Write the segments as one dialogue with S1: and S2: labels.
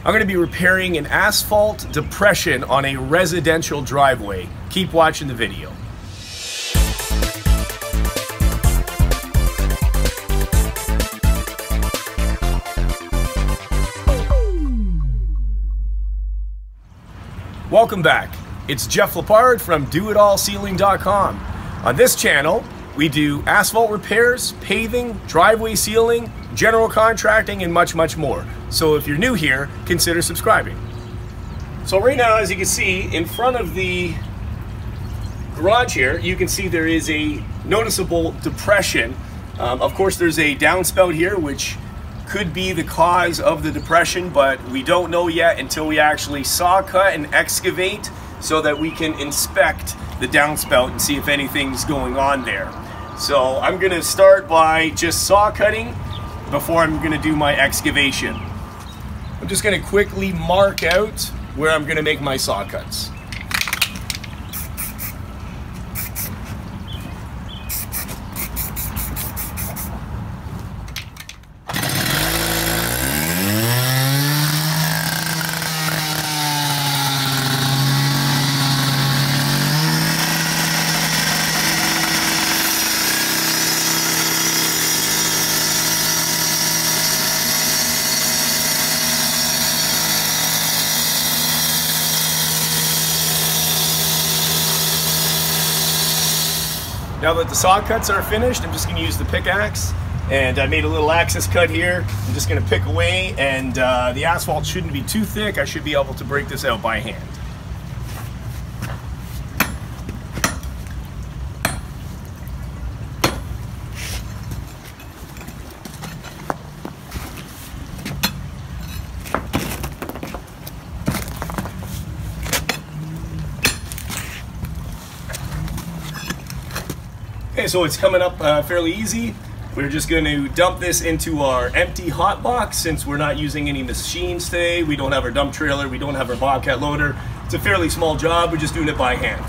S1: I'm going to be repairing an asphalt depression on a residential driveway. Keep watching the video. Welcome back. It's Jeff Lepard from DoItAllSealing.com. On this channel, we do asphalt repairs, paving, driveway sealing, general contracting, and much, much more. So if you're new here, consider subscribing. So right now, as you can see, in front of the garage here, you can see there is a noticeable depression. Of course, there's a downspout here, which could be the cause of the depression, but we don't know yet until we actually saw cut and excavate so that we can inspect the downspout and see if anything's going on there. So I'm gonna start by just saw cutting before I'm gonna do my excavation. I'm just gonna quickly mark out where I'm gonna make my saw cuts. Now that the saw cuts are finished, I'm just going to use the pickaxe, and I made a little axis cut here. I'm just going to pick away, and the asphalt shouldn't be too thick. I should be able to break this out by hand. Okay, so it's coming up fairly easy. We're just going to dump this into our empty hot box since we're not using any machines today. We don't have our dump trailer, we don't have our bobcat loader. It's a fairly small job, we're just doing it by hand.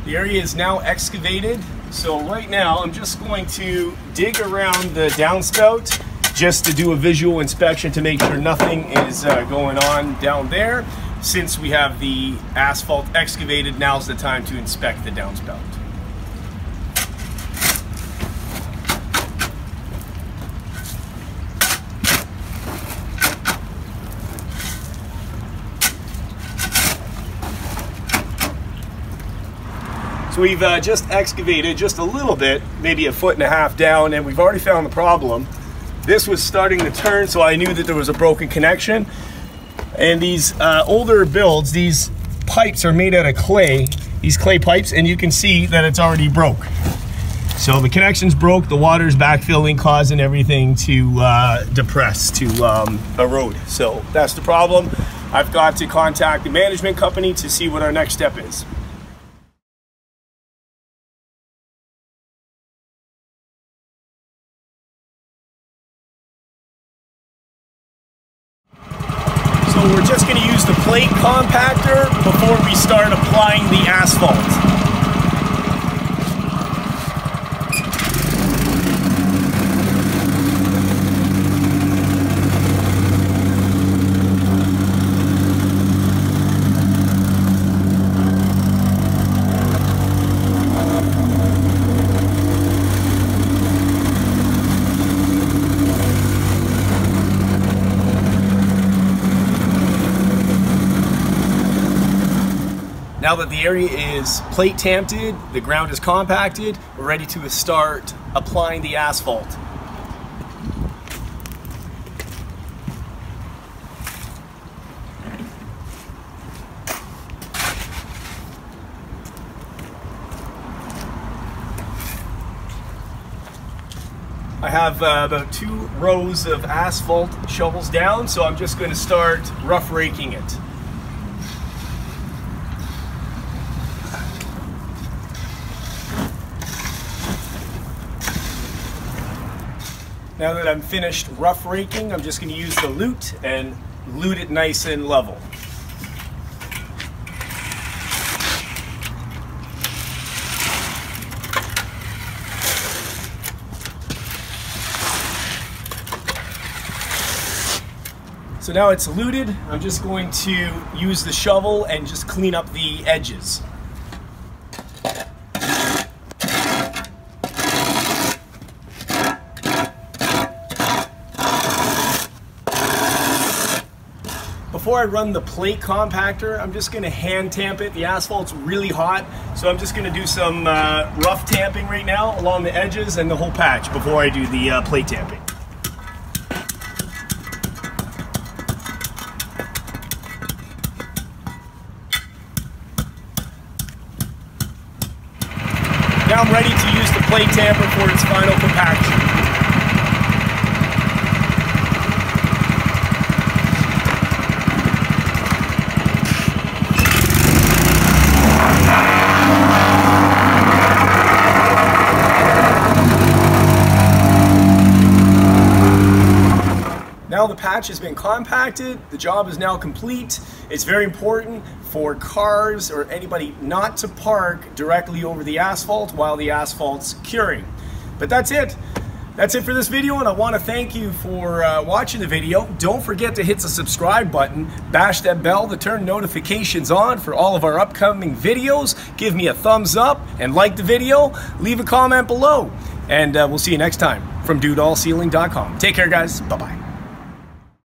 S1: The area is now excavated. So right now, I'm just going to dig around the downspout just to do a visual inspection to make sure nothing is going on down there. Since we have the asphalt excavated, now's the time to inspect the downspout. So we've just excavated just a little bit, maybe 1.5 feet down, and we've already found the problem. This was starting to turn, so I knew that there was a broken connection. And these older builds, these pipes are made out of clay, these clay pipes, and you can see that it's already broke. So the connection's broke, the water's backfilling, causing everything to depress, to erode. So that's the problem. I've got to contact the management company to see what our next step is. So we're just going to use the plate compactor before we start applying the asphalt. Now that the area is plate tamped, the ground is compacted, we're ready to start applying the asphalt. I have about 2 rows of asphalt shovels down, so I'm just going to start rough raking it. Now that I'm finished rough raking, I'm just going to use the lute and lute it nice and level. So now it's luted, I'm just going to use the shovel and just clean up the edges. Before I run the plate compactor, I'm just going to hand tamp it. The asphalt's really hot, so I'm just going to do some rough tamping right now along the edges and the whole patch before I do the plate tamping. Now I'm ready to use the plate tamper for its final compaction. Now the patch has been compacted, the job is now complete. It's very important for cars or anybody not to park directly over the asphalt while the asphalt's curing. But that's it. That's it for this video, and I want to thank you for watching the video. Don't forget to hit the subscribe button, bash that bell to turn notifications on for all of our upcoming videos. Give me a thumbs up and like the video. Leave a comment below. And we'll see you next time from DudeAllCeiling.com. Take care, guys. Bye-bye.